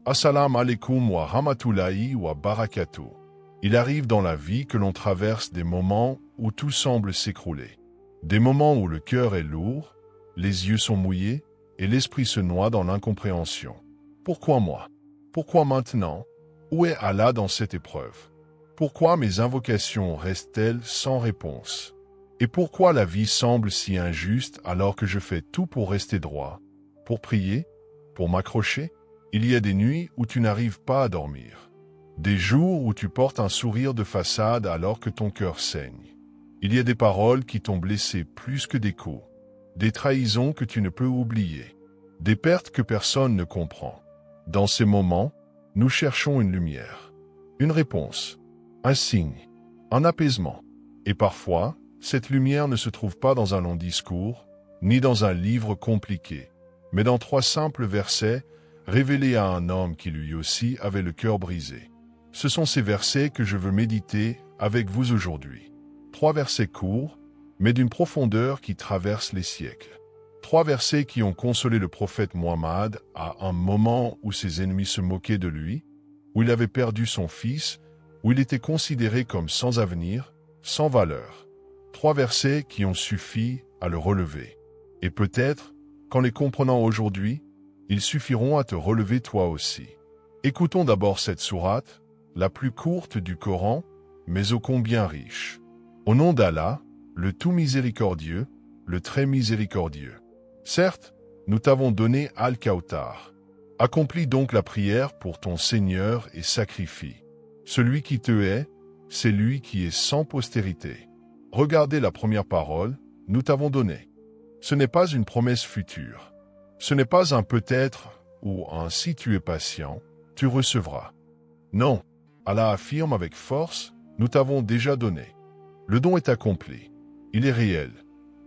Assalamu alaikum wa rahmatullahi wa barakatuh. Il arrive dans la vie que l'on traverse des moments où tout semble s'écrouler. Des moments où le cœur est lourd, les yeux sont mouillés et l'esprit se noie dans l'incompréhension. Pourquoi moi? Pourquoi maintenant? Où est Allah dans cette épreuve? Pourquoi mes invocations restent-elles sans réponse? Et pourquoi la vie semble si injuste alors que je fais tout pour rester droit? Pour prier? Pour m'accrocher? Il y a des nuits où tu n'arrives pas à dormir. Des jours où tu portes un sourire de façade alors que ton cœur saigne. Il y a des paroles qui t'ont blessé plus que des coups. Des trahisons que tu ne peux oublier. Des pertes que personne ne comprend. Dans ces moments, nous cherchons une lumière. Une réponse. Un signe. Un apaisement. Et parfois, cette lumière ne se trouve pas dans un long discours, ni dans un livre compliqué, mais dans 3 simples versets révélés à un homme qui lui aussi avait le cœur brisé. Ce sont ces versets que je veux méditer avec vous aujourd'hui. 3 versets courts, mais d'une profondeur qui traverse les siècles. 3 versets qui ont consolé le prophète Muhammad à un moment où ses ennemis se moquaient de lui, où il avait perdu son fils, où il était considéré comme sans avenir, sans valeur. 3 versets qui ont suffi à le relever. Et peut-être, qu'en les comprenant aujourd'hui, ils suffiront à te relever toi aussi. Écoutons d'abord cette sourate, la plus courte du Coran, mais ô combien riche. Au nom d'Allah, le tout miséricordieux, le très miséricordieux. Certes, nous t'avons donné Al-Kawthar. Accomplis donc la prière pour ton Seigneur et sacrifie. Celui qui te hait, c'est lui qui est sans postérité. Regardez la première parole, nous t'avons donné. Ce n'est pas une promesse future. Ce n'est pas un peut-être ou un si tu es patient, tu recevras. Non, Allah affirme avec force, nous t'avons déjà donné. Le don est accompli. Il est réel.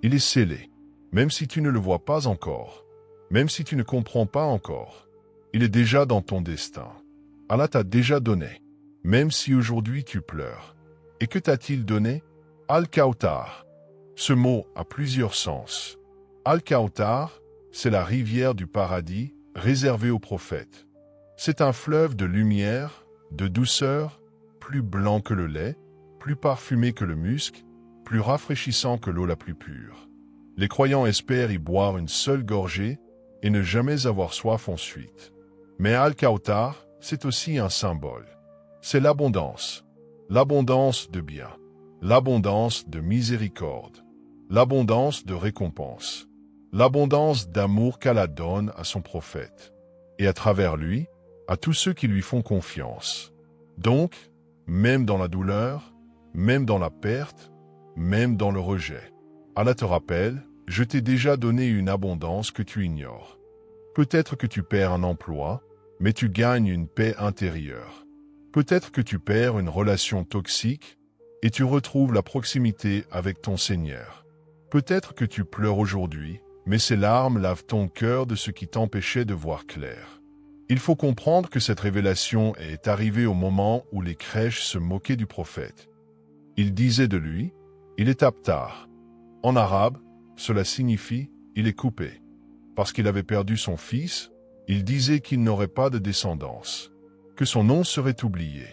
Il est scellé. Même si tu ne le vois pas encore. Même si tu ne comprends pas encore. Il est déjà dans ton destin. Allah t'a déjà donné. Même si aujourd'hui tu pleures. Et que t'a-t-il donné? Al-Kawthar. Ce mot a plusieurs sens. Al-Kawthar, c'est la rivière du paradis réservée aux prophètes. C'est un fleuve de lumière, de douceur, plus blanc que le lait, plus parfumé que le musc, plus rafraîchissant que l'eau la plus pure. Les croyants espèrent y boire une seule gorgée et ne jamais avoir soif ensuite. Mais Al-Kawthar, c'est aussi un symbole. C'est l'abondance. L'abondance de bien. L'abondance de miséricorde. L'abondance de récompense. L'abondance d'amour qu'Allah donne à son prophète. Et à travers lui, à tous ceux qui lui font confiance. Donc, même dans la douleur, même dans la perte, même dans le rejet. Allah te rappelle, je t'ai déjà donné une abondance que tu ignores. Peut-être que tu perds un emploi, mais tu gagnes une paix intérieure. Peut-être que tu perds une relation toxique et tu retrouves la proximité avec ton Seigneur. Peut-être que tu pleures aujourd'hui, mais ces larmes lavent ton cœur de ce qui t'empêchait de voir clair. Il faut comprendre que cette révélation est arrivée au moment où les crèches se moquaient du prophète. Ils disaient de lui, il est abtar. En arabe, cela signifie, il est coupé. Parce qu'il avait perdu son fils, il disait qu'il n'aurait pas de descendance, que son nom serait oublié,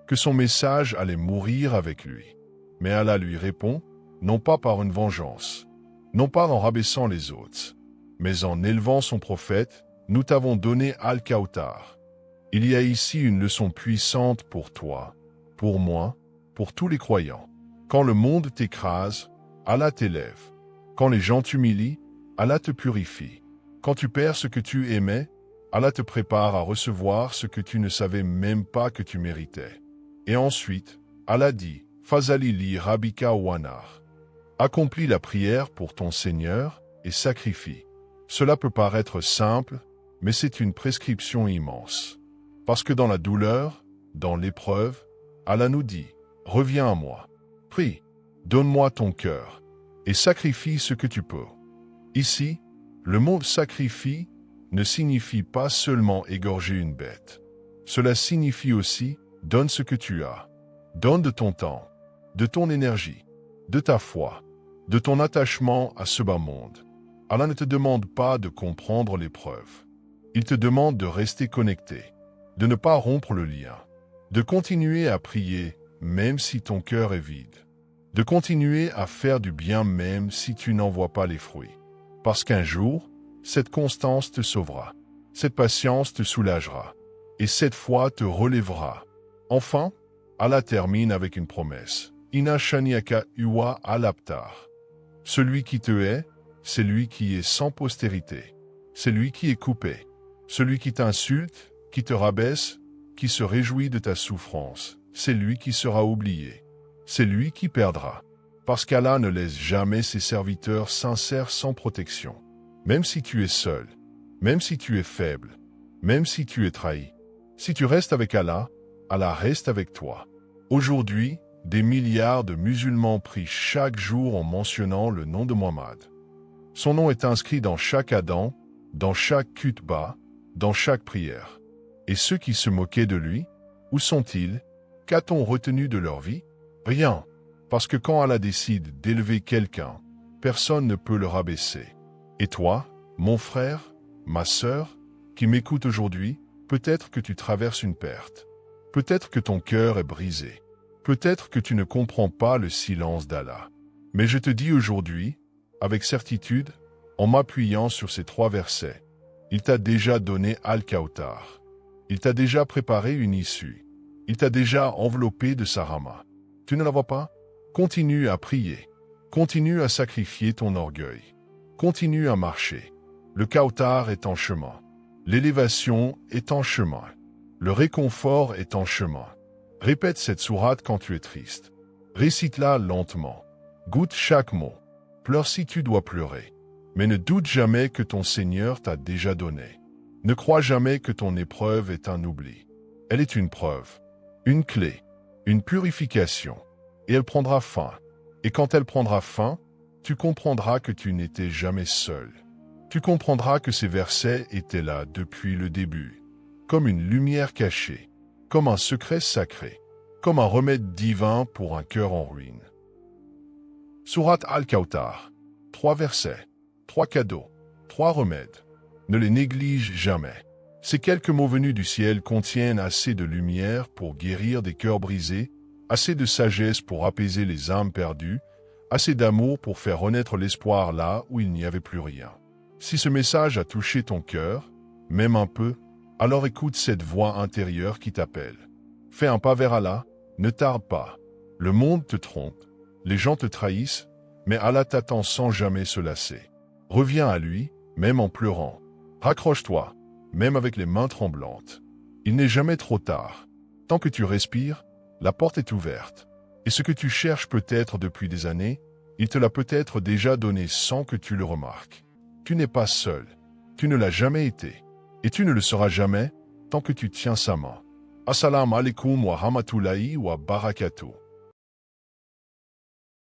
que son message allait mourir avec lui. Mais Allah lui répond, non pas par une vengeance, non pas en rabaissant les autres, mais en élevant son prophète, nous t'avons donné Al-Kawthar. Il y a ici une leçon puissante pour toi, pour moi, pour tous les croyants. Quand le monde t'écrase, Allah t'élève. Quand les gens t'humilient, Allah te purifie. Quand tu perds ce que tu aimais, Allah te prépare à recevoir ce que tu ne savais même pas que tu méritais. Et ensuite, Allah dit, Fazali li Rabbika wanar. Accomplis la prière pour ton Seigneur et sacrifie. Cela peut paraître simple, mais c'est une prescription immense. Parce que dans la douleur, dans l'épreuve, Allah nous dit, reviens à moi. Prie, donne-moi ton cœur, et sacrifie ce que tu peux. Ici, le mot sacrifie ne signifie pas seulement égorger une bête. Cela signifie aussi, donne ce que tu as. Donne de ton temps, de ton énergie, de ta foi, de ton attachement à ce bas monde. Allah ne te demande pas de comprendre l'épreuve. Il te demande de rester connecté, de ne pas rompre le lien, de continuer à prier même si ton cœur est vide, de continuer à faire du bien même si tu n'en vois pas les fruits. Parce qu'un jour, cette constance te sauvera, cette patience te soulagera, et cette foi te relèvera. Enfin, Allah termine avec une promesse. Inna shaniaka huwa al-abtar. Celui qui te hait, c'est lui qui est sans postérité. C'est lui qui est coupé. Celui qui t'insulte, qui te rabaisse, qui se réjouit de ta souffrance, c'est lui qui sera oublié. C'est lui qui perdra. Parce qu'Allah ne laisse jamais ses serviteurs sincères sans protection. Même si tu es seul, même si tu es faible, même si tu es trahi. Si tu restes avec Allah, Allah reste avec toi. Aujourd'hui, des milliards de musulmans prient chaque jour en mentionnant le nom de Muhammad. Son nom est inscrit dans chaque adhan, dans chaque khutbah, dans chaque prière. Et ceux qui se moquaient de lui, où sont-ils? Qu'a-t-on retenu de leur vie? Rien. Parce que quand Allah décide d'élever quelqu'un, personne ne peut le rabaisser. Et toi, mon frère, ma sœur, qui m'écoute aujourd'hui, peut-être que tu traverses une perte. Peut-être que ton cœur est brisé. Peut-être que tu ne comprends pas le silence d'Allah. Mais je te dis aujourd'hui, avec certitude, en m'appuyant sur ces 3 versets, il t'a déjà donné Al-Kawthar. Il t'a déjà préparé une issue. Il t'a déjà enveloppé de sa rahma. Tu ne la vois pas? Continue à prier. Continue à sacrifier ton orgueil. Continue à marcher. Le Kawthar est en chemin. L'élévation est en chemin. Le réconfort est en chemin. Répète cette sourate quand tu es triste. Récite-la lentement. Goûte chaque mot. Pleure si tu dois pleurer. Mais ne doute jamais que ton Seigneur t'a déjà donné. Ne crois jamais que ton épreuve est un oubli. Elle est une preuve, une clé, une purification. Et elle prendra fin. Et quand elle prendra fin, tu comprendras que tu n'étais jamais seul. Tu comprendras que ces versets étaient là depuis le début. Comme une lumière cachée, comme un secret sacré, comme un remède divin pour un cœur en ruine. Sourate Al-Kawthar, 3 versets, 3 cadeaux, 3 remèdes. Ne les néglige jamais. Ces quelques mots venus du ciel contiennent assez de lumière pour guérir des cœurs brisés, assez de sagesse pour apaiser les âmes perdues, assez d'amour pour faire renaître l'espoir là où il n'y avait plus rien. Si ce message a touché ton cœur, même un peu, alors écoute cette voix intérieure qui t'appelle. Fais un pas vers Allah, ne tarde pas. Le monde te trompe, les gens te trahissent, mais Allah t'attend sans jamais se lasser. Reviens à lui, même en pleurant. Raccroche-toi, même avec les mains tremblantes. Il n'est jamais trop tard. Tant que tu respires, la porte est ouverte. Et ce que tu cherches peut-être depuis des années, il te l'a peut-être déjà donné sans que tu le remarques. Tu n'es pas seul. Tu ne l'as jamais été. Et tu ne le seras jamais tant que tu tiens sa main. Assalamu alaikum wa rahmatullahi wa barakatuh.